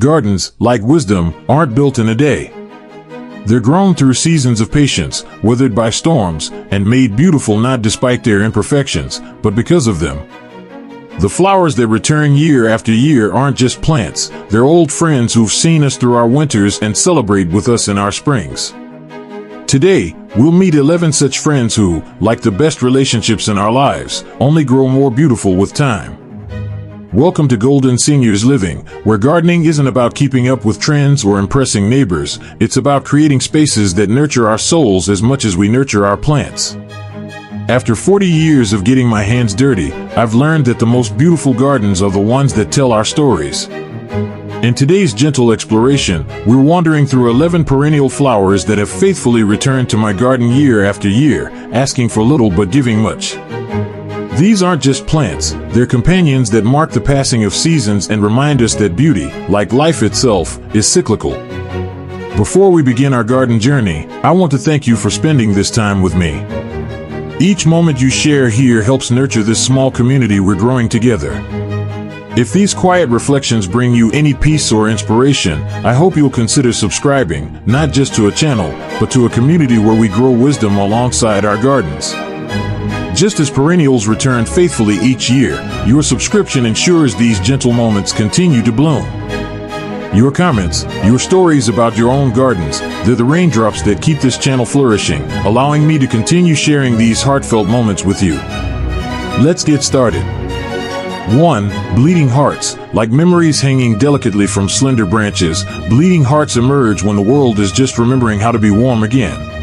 Gardens, like wisdom, aren't built in a day. They're grown through seasons of patience, weathered by storms, and made beautiful not despite their imperfections, but because of them. The flowers that return year after year aren't just plants, they're old friends who've seen us through our winters and celebrate with us in our springs. Today, we'll meet 11 such friends who, like the best relationships in our lives, only grow more beautiful with time. Welcome to Golden Seniors Living, where gardening isn't about keeping up with trends or impressing neighbors, it's about creating spaces that nurture our souls as much as we nurture our plants. After 40 years of getting my hands dirty, I've learned that the most beautiful gardens are the ones that tell our stories. In today's gentle exploration, we're wandering through 11 perennial flowers that have faithfully returned to my garden year after year, asking for little but giving much. These aren't just plants, they're companions that mark the passing of seasons and remind us that beauty, like life itself, is cyclical. Before we begin our garden journey, I want to thank you for spending this time with me. Each moment you share here helps nurture this small community we're growing together. If these quiet reflections bring you any peace or inspiration, I hope you'll consider subscribing, not just to a channel, but to a community where we grow wisdom alongside our gardens. Just as perennials return faithfully each year, your subscription ensures these gentle moments continue to bloom. Your comments, your stories about your own gardens, they're the raindrops that keep this channel flourishing, allowing me to continue sharing these heartfelt moments with you. Let's get started. 1. Bleeding hearts. Like memories hanging delicately from slender branches, bleeding hearts emerge when the world is just remembering how to be warm again.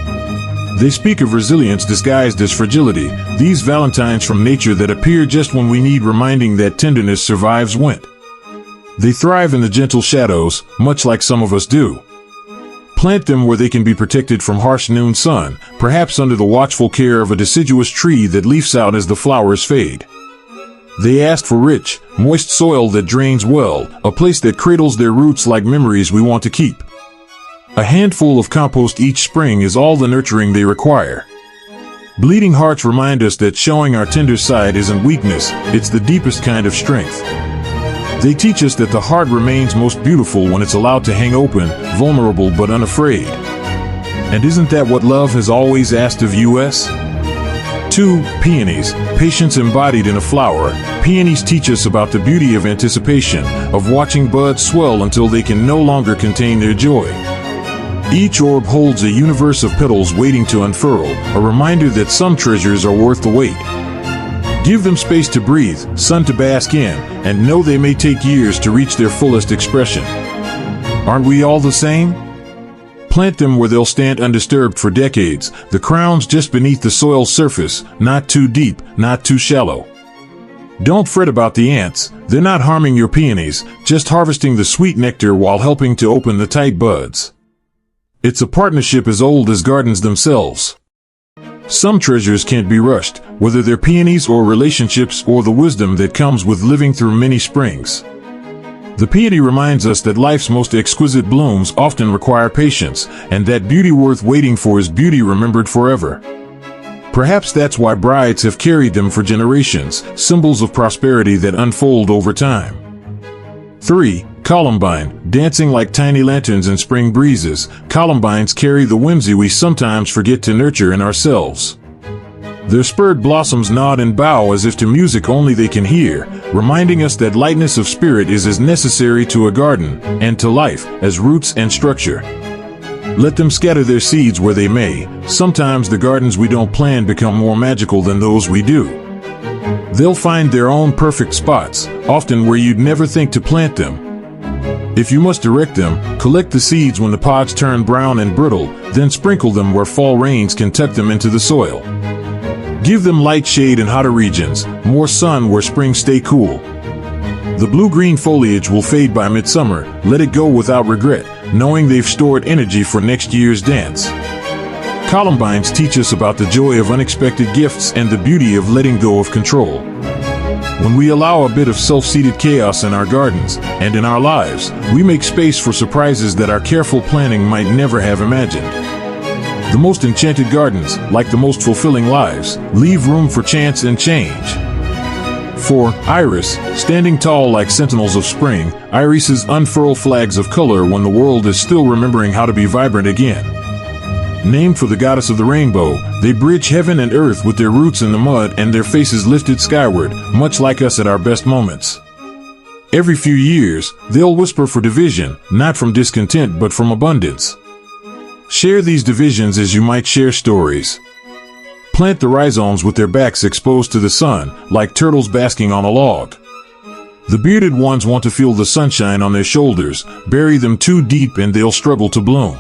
They speak of resilience disguised as fragility, these valentines from nature that appear just when we need reminding that tenderness survives winter. They thrive in the gentle shadows, much like some of us do. Plant them where they can be protected from harsh noon sun, perhaps under the watchful care of a deciduous tree that leafs out as the flowers fade. They ask for rich, moist soil that drains well, a place that cradles their roots like memories we want to keep. A handful of compost each spring is all the nurturing they require. Bleeding hearts remind us that showing our tender side isn't weakness, it's the deepest kind of strength. They teach us that the heart remains most beautiful when it's allowed to hang open, vulnerable but unafraid. And isn't that what love has always asked of us? 2. Peonies. Patience embodied in a flower. Peonies teach us about the beauty of anticipation, of watching buds swell until they can no longer contain their joy. Each orb holds a universe of petals waiting to unfurl, a reminder that some treasures are worth the wait. Give them space to breathe, sun to bask in, and know they may take years to reach their fullest expression. Aren't we all the same? Plant them where they'll stand undisturbed for decades, the crowns just beneath the soil's surface, not too deep, not too shallow. Don't fret about the ants, they're not harming your peonies, just harvesting the sweet nectar while helping to open the tight buds. It's a partnership as old as gardens themselves. Some treasures can't be rushed, whether they're peonies or relationships or the wisdom that comes with living through many springs. The peony reminds us that life's most exquisite blooms often require patience, and that beauty worth waiting for is beauty remembered forever. Perhaps that's why brides have carried them for generations, symbols of prosperity that unfold over time. 3. Columbine. Dancing like tiny lanterns in spring breezes, columbines carry the whimsy we sometimes forget to nurture in ourselves. Their spurred blossoms nod and bow as if to music only they can hear, reminding us that lightness of spirit is as necessary to a garden, and to life, as roots and structure. Let them scatter their seeds where they may. Sometimes the gardens we don't plan become more magical than those we do. They'll find their own perfect spots, often where you'd never think to plant them. If you must direct them, collect the seeds when the pods turn brown and brittle, then sprinkle them where fall rains can tuck them into the soil. Give them light shade in hotter regions, more sun where springs stay cool. The blue-green foliage will fade by midsummer, let it go without regret, knowing they've stored energy for next year's dance. Columbines teach us about the joy of unexpected gifts and the beauty of letting go of control. When we allow a bit of self-seated chaos in our gardens and in our lives, we make space for surprises that our careful planning might never have imagined. The most enchanted gardens, like the most fulfilling lives, leave room for chance and change. 4. Iris, standing tall like sentinels of spring, irises unfurl flags of color when the world is still remembering how to be vibrant again. Named for the goddess of the rainbow, they bridge heaven and earth with their roots in the mud and their faces lifted skyward, much like us at our best moments. Every few years, they'll whisper for division, not from discontent but from abundance. Share these divisions as you might share stories. Plant the rhizomes with their backs exposed to the sun, like turtles basking on a log. The bearded ones want to feel the sunshine on their shoulders. Bury them too deep and they'll struggle to bloom.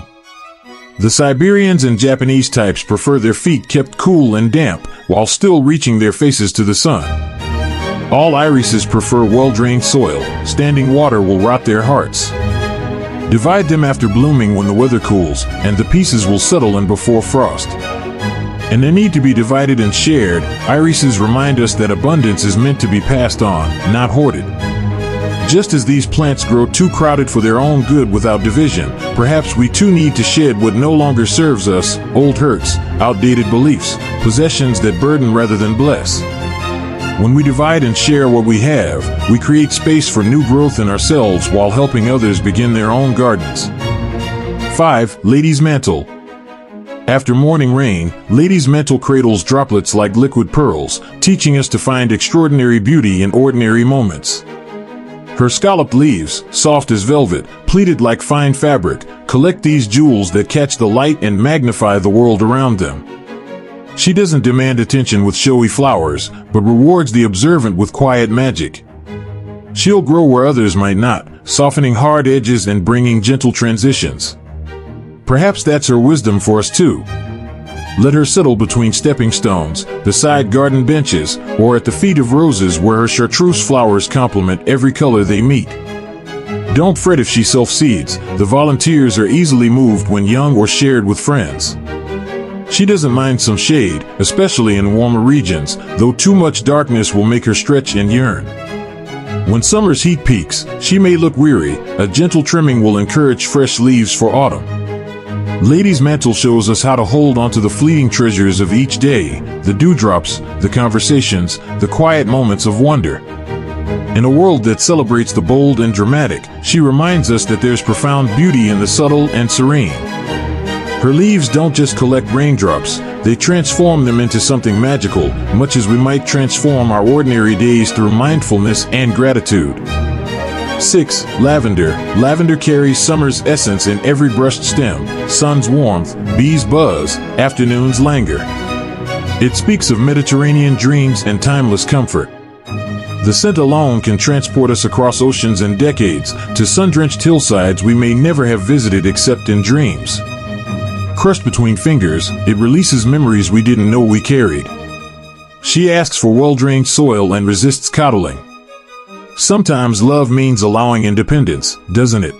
The Siberians and Japanese types prefer their feet kept cool and damp, while still reaching their faces to the sun. All irises prefer well-drained soil. Standing water will rot their hearts. Divide them after blooming when the weather cools, and the pieces will settle in before frost. And they need to be divided and shared. Irises remind us that abundance is meant to be passed on, not hoarded. Just as these plants grow too crowded for their own good without division, perhaps we too need to shed what no longer serves us, old hurts, outdated beliefs, possessions that burden rather than bless. When we divide and share what we have, we create space for new growth in ourselves while helping others begin their own gardens. 5. Lady's mantle. After morning rain, Lady's mantle cradles droplets like liquid pearls, teaching us to find extraordinary beauty in ordinary moments. Her scalloped leaves, soft as velvet, pleated like fine fabric, collect these jewels that catch the light and magnify the world around them. She doesn't demand attention with showy flowers, but rewards the observant with quiet magic. She'll grow where others might not, softening hard edges and bringing gentle transitions. Perhaps that's her wisdom for us too. Let her settle between stepping stones, beside garden benches, or at the feet of roses where her chartreuse flowers complement every color they meet. Don't fret if she self-seeds. The volunteers are easily moved when young or shared with friends. She doesn't mind some shade, especially in warmer regions, though too much darkness will make her stretch and yearn. When summer's heat peaks, she may look weary. A gentle trimming will encourage fresh leaves for autumn. Lady's mantle shows us how to hold onto the fleeting treasures of each day, the dewdrops, the conversations, the quiet moments of wonder. In a world that celebrates the bold and dramatic, she reminds us that there's profound beauty in the subtle and serene. Her leaves don't just collect raindrops, they transform them into something magical, much as we might transform our ordinary days through mindfulness and gratitude. 6. Lavender. Lavender carries summer's essence in every brushed stem, sun's warmth, bees' buzz, afternoon's languor. It speaks of Mediterranean dreams and timeless comfort. The scent alone can transport us across oceans and decades, to sun-drenched hillsides we may never have visited except in dreams. Crushed between fingers, it releases memories we didn't know we carried. She asks for well-drained soil and resists coddling. Sometimes love means allowing independence, doesn't it?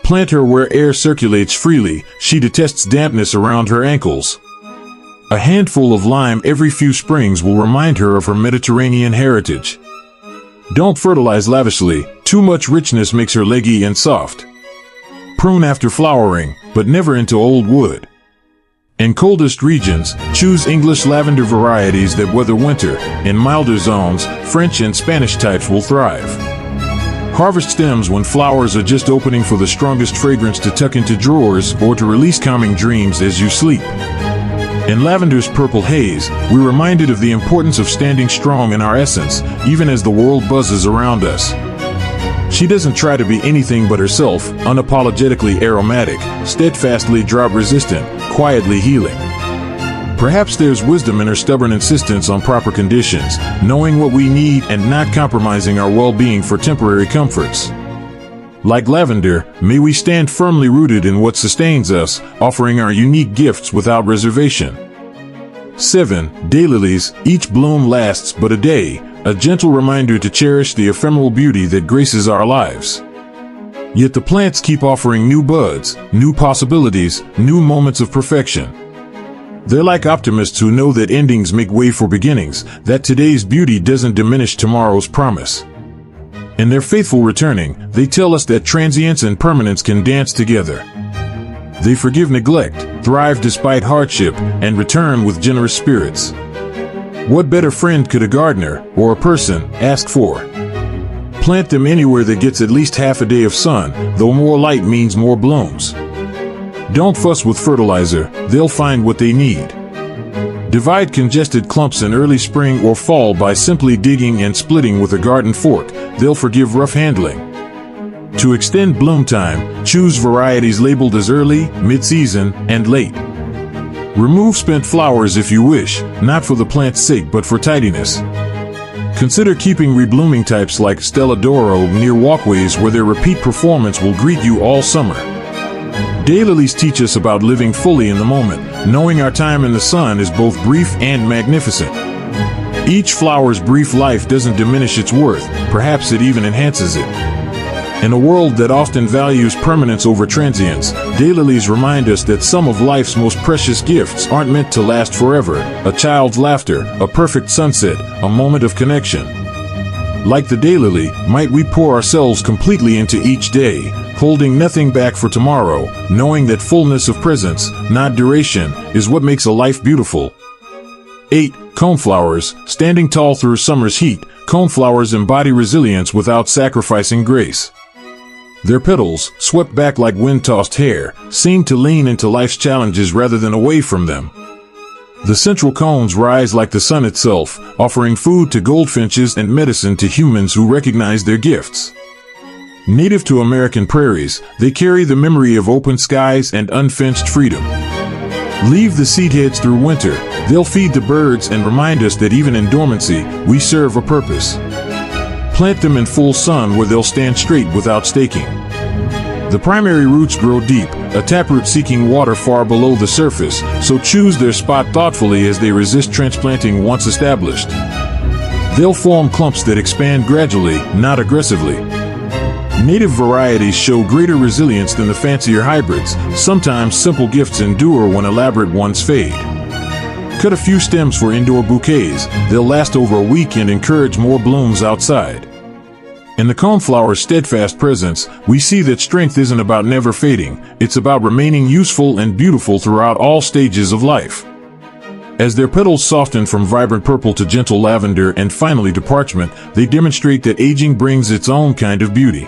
Plant her where air circulates freely. She detests dampness around her ankles. A handful of lime every few springs will remind her of her Mediterranean heritage. Don't fertilize lavishly. Too much richness makes her leggy and soft. Prune after flowering, but never into old wood. In coldest regions, choose English lavender varieties that weather winter. In milder zones, French and Spanish types will thrive. Harvest stems when flowers are just opening for the strongest fragrance to tuck into drawers or to release calming dreams as you sleep. In lavender's purple haze, we're reminded of the importance of standing strong in our essence, even as the world buzzes around us. She doesn't try to be anything but herself, unapologetically aromatic, steadfastly drought-resistant, quietly healing. Perhaps there's wisdom in her stubborn insistence on proper conditions, knowing what we need and not compromising our well-being for temporary comforts. Like lavender, may we stand firmly rooted in what sustains us, offering our unique gifts without reservation. 7. Daylilies. Each bloom lasts but a day, a gentle reminder to cherish the ephemeral beauty that graces our lives. Yet the plants keep offering new buds, new possibilities, new moments of perfection. They're like optimists who know that endings make way for beginnings, that today's beauty doesn't diminish tomorrow's promise. In their faithful returning, they tell us that transience and permanence can dance together. They forgive neglect, thrive despite hardship, and return with generous spirits. What better friend could a gardener, or a person, ask for? Plant them anywhere that gets at least half a day of sun, though more light means more blooms. Don't fuss with fertilizer, they'll find what they need. Divide congested clumps in early spring or fall by simply digging and splitting with a garden fork, they'll forgive rough handling. To extend bloom time, choose varieties labeled as early, mid-season, and late. Remove spent flowers if you wish, not for the plant's sake but for tidiness. Consider keeping reblooming types like Stella d'Oro near walkways where their repeat performance will greet you all summer. Daylilies teach us about living fully in the moment, knowing our time in the sun is both brief and magnificent. Each flower's brief life doesn't diminish its worth, perhaps it even enhances it. In a world that often values permanence over transience, daylilies remind us that some of life's most precious gifts aren't meant to last forever: a child's laughter, a perfect sunset, a moment of connection. Like the daylily, might we pour ourselves completely into each day, holding nothing back for tomorrow, knowing that fullness of presence, not duration, is what makes a life beautiful. 8. Coneflowers. Standing tall through summer's heat, coneflowers embody resilience without sacrificing grace. Their petals, swept back like wind-tossed hair, seem to lean into life's challenges rather than away from them. The central cones rise like the sun itself, offering food to goldfinches and medicine to humans who recognize their gifts. Native to American prairies, they carry the memory of open skies and unfenced freedom. Leave the seedheads through winter, they'll feed the birds and remind us that even in dormancy, we serve a purpose. Plant them in full sun where they'll stand straight without staking. The primary roots grow deep, a taproot seeking water far below the surface, so choose their spot thoughtfully as they resist transplanting once established. They'll form clumps that expand gradually, not aggressively. Native varieties show greater resilience than the fancier hybrids. Sometimes simple gifts endure when elaborate ones fade. Cut a few stems for indoor bouquets, they'll last over a week and encourage more blooms outside. In the coneflower's steadfast presence, we see that strength isn't about never fading, it's about remaining useful and beautiful throughout all stages of life. As their petals soften from vibrant purple to gentle lavender and finally to parchment, they demonstrate that aging brings its own kind of beauty.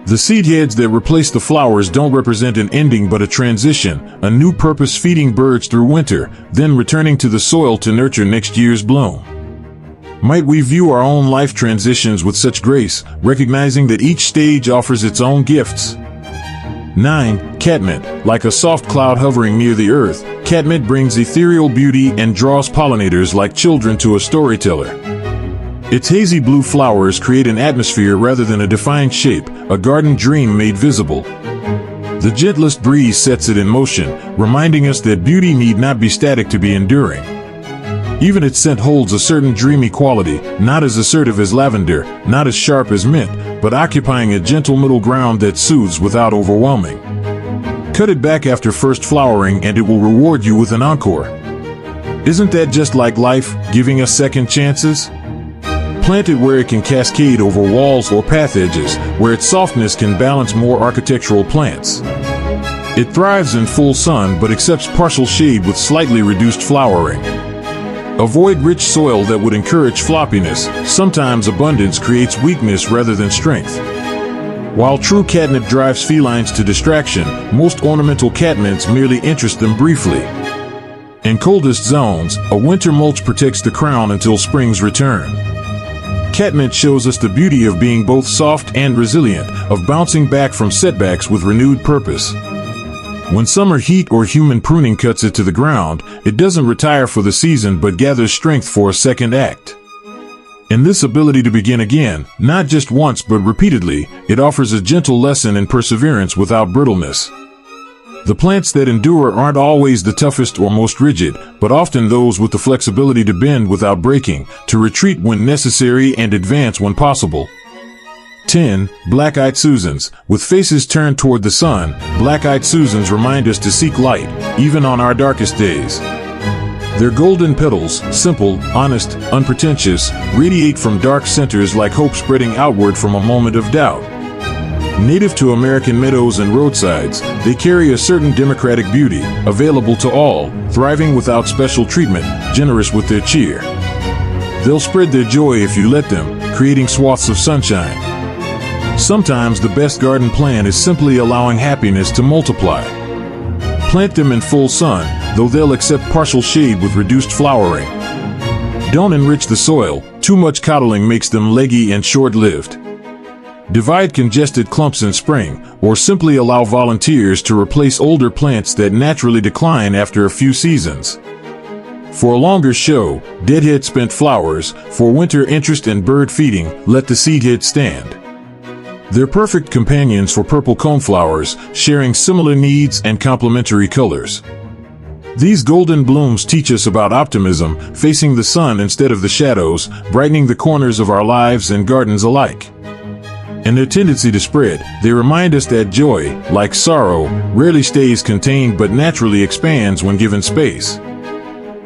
The seedheads that replace the flowers don't represent an ending but a transition, a new purpose feeding birds through winter, then returning to the soil to nurture next year's bloom. Might we view our own life transitions with such grace, recognizing that each stage offers its own gifts? 9. Catmint. Like a soft cloud hovering near the earth, catmint brings ethereal beauty and draws pollinators like children to a storyteller. Its hazy blue flowers create an atmosphere rather than a defined shape, a garden dream made visible. The gentlest breeze sets it in motion, reminding us that beauty need not be static to be enduring. Even its scent holds a certain dreamy quality, not as assertive as lavender, not as sharp as mint, but occupying a gentle middle ground that soothes without overwhelming. Cut it back after first flowering and it will reward you with an encore. Isn't that just like life, giving us second chances? Plant it where it can cascade over walls or path edges, where its softness can balance more architectural plants. It thrives in full sun but accepts partial shade with slightly reduced flowering. Avoid rich soil that would encourage floppiness. Sometimes abundance creates weakness rather than strength. While true catnip drives felines to distraction, most ornamental catmints merely interest them briefly. In coldest zones, a winter mulch protects the crown until spring's return. Catmint shows us the beauty of being both soft and resilient, of bouncing back from setbacks with renewed purpose. When summer heat or human pruning cuts it to the ground, it doesn't retire for the season but gathers strength for a second act. In this ability to begin again, not just once but repeatedly, it offers a gentle lesson in perseverance without brittleness. The plants that endure aren't always the toughest or most rigid, but often those with the flexibility to bend without breaking, to retreat when necessary and advance when possible. 10. Black-eyed Susans. With faces turned toward the sun, black-eyed Susans remind us to seek light, even on our darkest days. Their golden petals, simple, honest, unpretentious, radiate from dark centers like hope spreading outward from a moment of doubt. Native to American meadows and roadsides, they carry a certain democratic beauty, available to all, thriving without special treatment, generous with their cheer. They'll spread their joy if you let them, creating swaths of sunshine. Sometimes the best garden plan is simply allowing happiness to multiply. Plant them in full sun, though they'll accept partial shade with reduced flowering. Don't enrich the soil, too much coddling makes them leggy and short-lived. Divide congested clumps in spring, or simply allow volunteers to replace older plants that naturally decline after a few seasons. For a longer show, deadhead spent flowers. For winter interest and bird feeding, let the seedhead stand. They're perfect companions for purple coneflowers, sharing similar needs and complementary colors. These golden blooms teach us about optimism, facing the sun instead of the shadows, brightening the corners of our lives and gardens alike. In their tendency to spread, they remind us that joy, like sorrow, rarely stays contained but naturally expands when given space.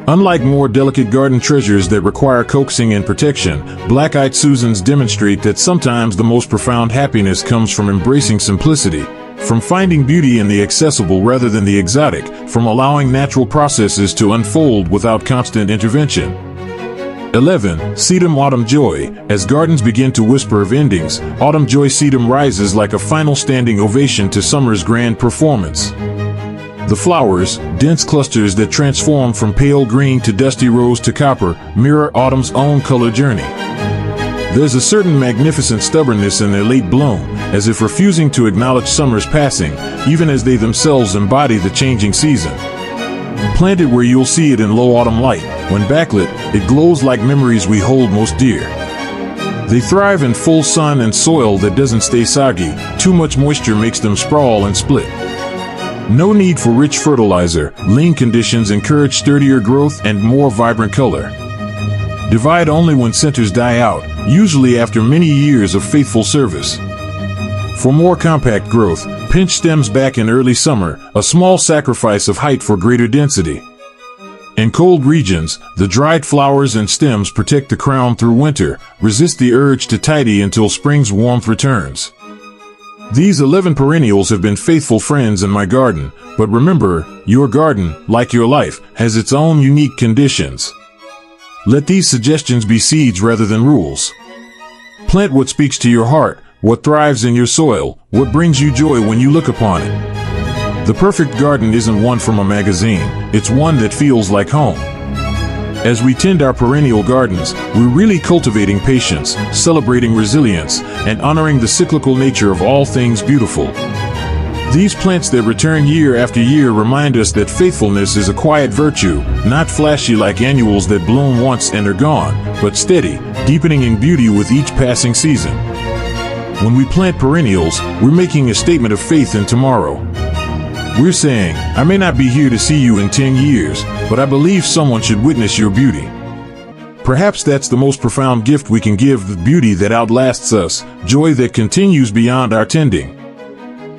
Unlike more delicate garden treasures that require coaxing and protection, black-eyed Susans demonstrate that sometimes the most profound happiness comes from embracing simplicity, from finding beauty in the accessible rather than the exotic, from allowing natural processes to unfold without constant intervention. 11. Sedum Autumn Joy. As gardens begin to whisper of endings, Autumn Joy sedum rises like a final standing ovation to summer's grand performance. The flowers, dense clusters that transform from pale green to dusty rose to copper, mirror autumn's own color journey. There's a certain magnificent stubbornness in their late bloom, as if refusing to acknowledge summer's passing, even as they themselves embody the changing season. Plant it where you'll see it in low autumn light. When backlit, it glows like memories we hold most dear. They thrive in full sun and soil that doesn't stay soggy. Too much moisture makes them sprawl and split. No need for rich fertilizer. Lean conditions encourage sturdier growth and more vibrant color. Divide only when centers die out, usually after many years of faithful service. For more compact growth, pinch stems back in early summer, a small sacrifice of height for greater density. In cold regions, the dried flowers and stems protect the crown through winter, resist the urge to tidy until spring's warmth returns. These 11 perennials have been faithful friends in my garden, but remember, your garden, like your life, has its own unique conditions. Let these suggestions be seeds rather than rules. Plant what speaks to your heart, what thrives in your soil, what brings you joy when you look upon it. The perfect garden isn't one from a magazine, it's one that feels like home. As we tend our perennial gardens, we're really cultivating patience, celebrating resilience, and honoring the cyclical nature of all things beautiful. These plants that return year after year remind us that faithfulness is a quiet virtue, not flashy like annuals that bloom once and are gone, but steady, deepening in beauty with each passing season. When we plant perennials, we're making a statement of faith in tomorrow. We're saying, I may not be here to see you in 10 years, but I believe someone should witness your beauty. Perhaps that's the most profound gift we can give, the beauty that outlasts us, joy that continues beyond our tending.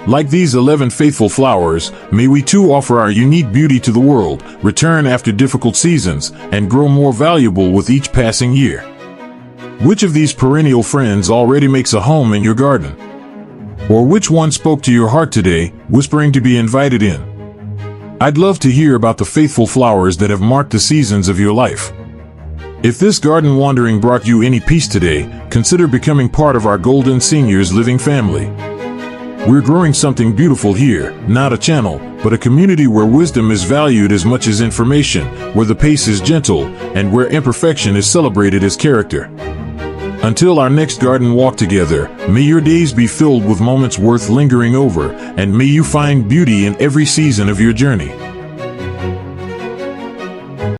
Like these 11 faithful flowers, may we too offer our unique beauty to the world, return after difficult seasons, and grow more valuable with each passing year. Which of these perennial friends already makes a home in your garden? Or which one spoke to your heart today, whispering to be invited in? I'd love to hear about the faithful flowers that have marked the seasons of your life. If this garden wandering brought you any peace today, consider becoming part of our Golden Seniors Living family. We're growing something beautiful here, not a channel, but a community where wisdom is valued as much as information, where the pace is gentle, and where imperfection is celebrated as character. Until our next garden walk together, may your days be filled with moments worth lingering over, and may you find beauty in every season of your journey.